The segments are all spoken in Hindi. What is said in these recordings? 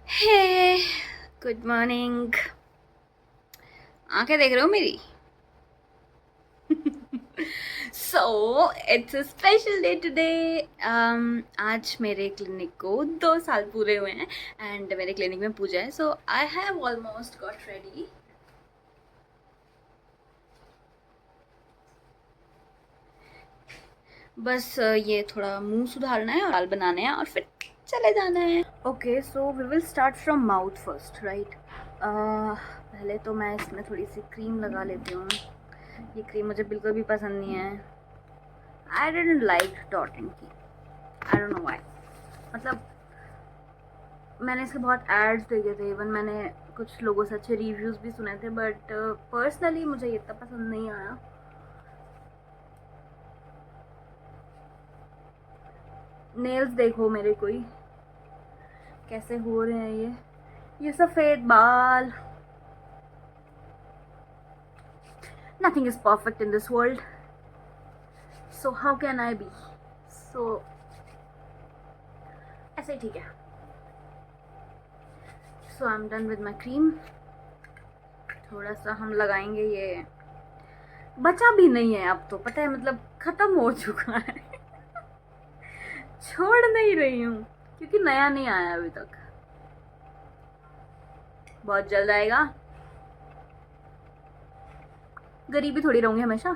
हे गुड मॉर्निंग। आंखें देख रहे हो मेरी? So it's a special day today. आज मेरे क्लिनिक को 2 साल पूरे हुए हैं एंड मेरे क्लिनिक में पूजा है, so I have almost got ready. बस ये थोड़ा मुंह सुधारना है और बाल बनाने हैं और फिर चले जाना है। Okay, so we will start from mouth first, right? पहले तो मैं इसमें थोड़ी सी क्रीम लगा लेती हूँ। ये क्रीम मुझे बिल्कुल भी पसंद नहीं है। I didn't like dot and की, आई डोंट नो व्हाई। मतलब मैंने इसके बहुत एड्स देखे थे, इवन मैंने कुछ लोगों से अच्छे रिव्यूज़ भी सुने थे, बट पर्सनली मुझे ये इतना पसंद नहीं आया। नेल्स देखो मेरे कोई कैसे हो रहे हैं। ये सफ़ेद बाल। Nothing is perfect in this world, so how can I be? So ऐसे ही ठीक है। So I am done with my cream. थोड़ा सा हम लगाएंगे, ये बचा भी नहीं है अब तो, पता है, मतलब ख़त्म हो चुका है। छोड़ नहीं रही हूँ क्योंकि नया नहीं आया अभी तक, बहुत जल्द आएगा। गरीबी थोड़ी रहूंगी हमेशा।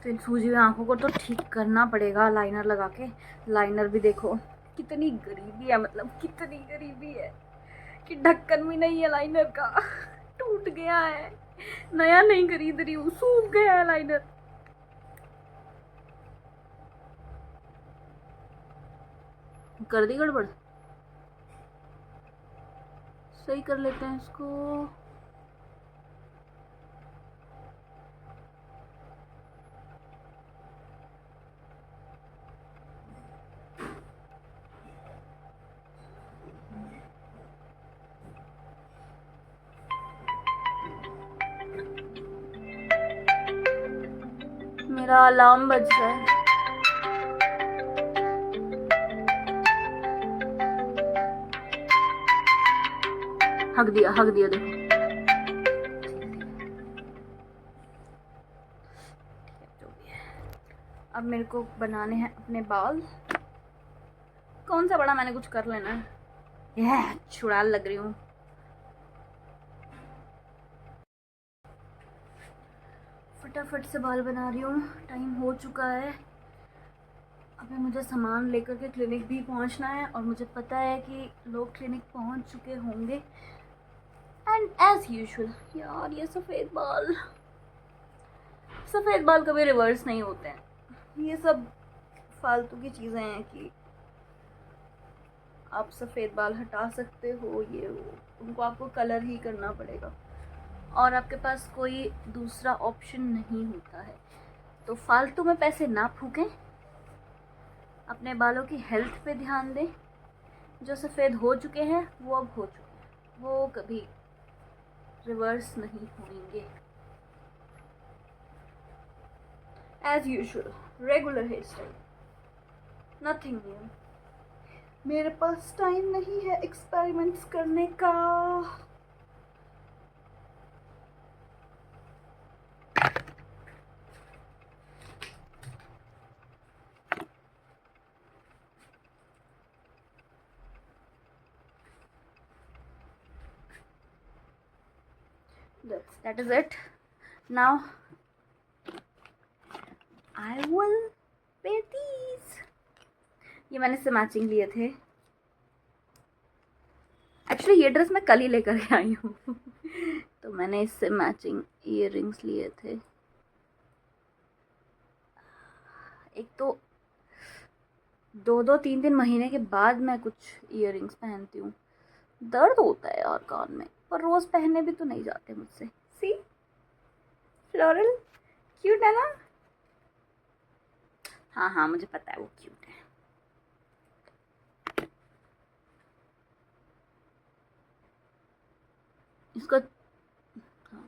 तो इन सूजी हुई आंखों को तो ठीक करना पड़ेगा लाइनर लगा के। लाइनर भी देखो कितनी गरीबी है, मतलब कितनी गरीबी है कि ढक्कन भी नहीं है लाइनर का। टूट गया है, नया नहीं खरीद रही हूँ, सूख गया है लाइनर। कर दी गड़बड़, सही कर लेते हैं इसको। मेरा अलार्म बज रहा है। हक दिया देखो। जो भी है, अब मेरे को बनाने हैं अपने बाल। कौन सा बड़ा मैंने कुछ कर लेना है। यह चुड़ैल लग रही हूँ। फटाफट से बाल बना रही हूँ, टाइम हो चुका है। अभी मुझे सामान लेकर के क्लिनिक भी पहुँचना है और मुझे पता है कि लोग क्लिनिक पहुँच चुके होंगे। एंड एज यूजुअल यार, ये सफ़ेद बाल कभी रिवर्स नहीं होते हैं। ये सब फालतू की चीज़ें हैं कि आप सफ़ेद बाल हटा सकते हो, ये वो, उनको आपको कलर ही करना पड़ेगा और आपके पास कोई दूसरा ऑप्शन नहीं होता है। तो फालतू में पैसे ना फूकें, अपने बालों की हेल्थ पे ध्यान दें। जो सफ़ेद हो चुके हैं वो अब हो चुके हैं, वो कभी रिवर्स नहीं होंगे। As usual regular hair style, nothing new. मेरे पास टाइम नहीं है एक्सपेरिमेंट्स करने का। That is it. Now I will wear these. ये मैंने इससे मैचिंग लिए थे। एक्चुअली ये ड्रेस मैं कल ही लेकर के आई हूँ। तो मैंने इससे मैचिंग ईयररिंग्स लिए थे। एक तो 2-3 महीने के बाद मैं कुछ ईयररिंग्स पहनती हूँ। दर्द होता है यार कान में, पर रोज़ पहनने भी तो नहीं जाते मुझसे। सी फ्लोरल, क्यूट है ना? हाँ हाँ, मुझे पता है वो क्यूट है। इसको हाँ,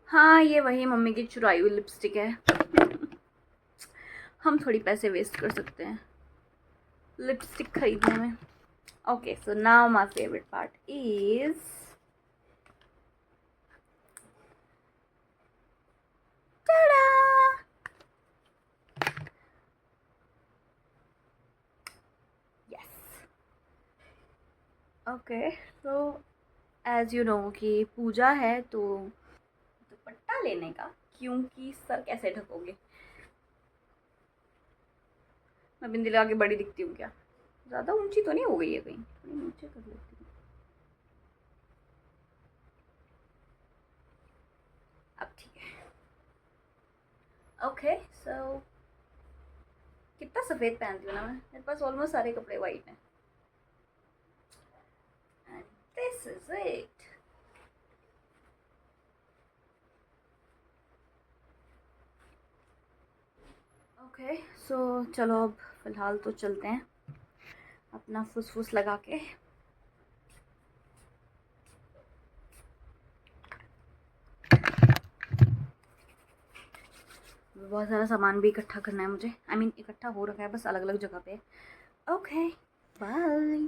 हाँ, ये वही मम्मी की चुराई हुई लिपस्टिक है। हम थोड़ी पैसे वेस्ट कर सकते हैं लिपस्टिक खरीदने में। Okay, so now my favourite part is yes. Okay, so as you know कि पूजा है तो दुपट्टा लेने का, क्योंकि सर कैसे ढकोगे। मैं बिंदी लगा के बड़ी दिखती हूँ क्या? ज़्यादा ऊंची तो नहीं हो गई है कहीं? थोड़ी नीचे कर लेती हूँ। अब ठीक है। ओके, सो कितना सफ़ेद पहनती हूँ ना मैं, मेरे पास ऑलमोस्ट सारे कपड़े वाइट हैं। And this is it. Okay, so चलो अब फ़िलहाल तो चलते हैं अपना फुसफुस लगा के। बहुत सारा सामान भी इकट्ठा करना है मुझे। आई मीन इकट्ठा हो रखा है, बस अलग अलग जगह पे। Okay, bye.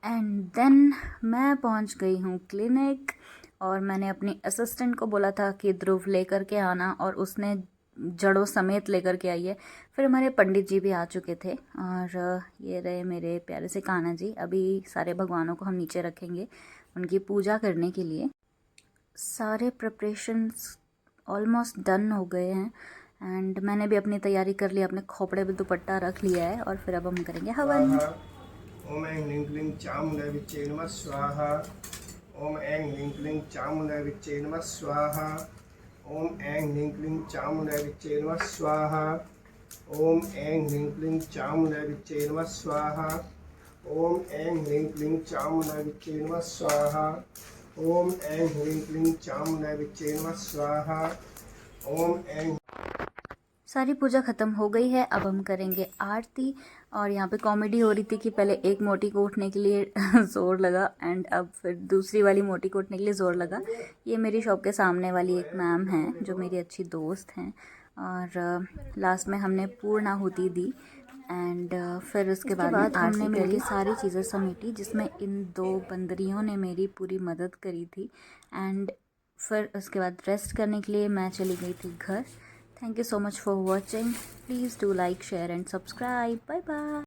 एंड देन मैं पहुंच गई हूँ क्लिनिक, और मैंने अपनी असिस्टेंट को बोला था कि ध्रुव लेकर के आना, और उसने जड़ों समेत लेकर के आई है। फिर हमारे पंडित जी भी आ चुके थे, और ये रहे मेरे प्यारे से कान्हा जी। अभी सारे भगवानों को हम नीचे रखेंगे उनकी पूजा करने के लिए। सारे प्रिपरेशंस ऑलमोस्ट डन हो गए हैं, एंड मैंने भी अपनी तैयारी कर ली, अपने खोपड़े पे दुपट्टा रख लिया है, और फिर अब हम करेंगे हवन। ओम ऐं ह्रीं क्लीं चामुण्डाय विच्चे नमः स्वाहा। ओम ऐं ह्रीं क्लीं चामुण्डाय विच्चे नमः स्वाहा। ओम ऐं ह्रीं क्लीं चामुण्डाय विच्चे नमः स्वाहा। ओम ऐं ह्रीं क्लीं चामुण्डाय विच्चे नमः स्वाहा। ओम ऐं ह्रीं क्लीं चामुण्डाय विच्चे नमः स्वाहा। ओम ऐं ह्रीं क्लीं चामुण्डाय विच्चे नमः स्वाहा। ओम ऐं। सारी पूजा ख़त्म हो गई है, अब हम करेंगे आरती। और यहाँ पे कॉमेडी हो रही थी कि पहले एक मोटी को उठने के लिए ज़ोर लगा, एंड अब फिर दूसरी वाली मोटी को उठने के लिए ज़ोर लगा। ये मेरी शॉप के सामने वाली एक मैम हैं जो मेरी अच्छी दोस्त हैं, और लास्ट में हमने पूर्णाहुति दी, एंड फिर उसके बाद हमने मिलकर सारी चीज़ें समेटी, जिसमें इन दो बंदरियों ने मेरी पूरी मदद करी थी। एंड फिर उसके बाद रेस्ट करने के लिए मैं चली गई थी घर। Thank you so much for watching. Please do like, share and subscribe. Bye bye.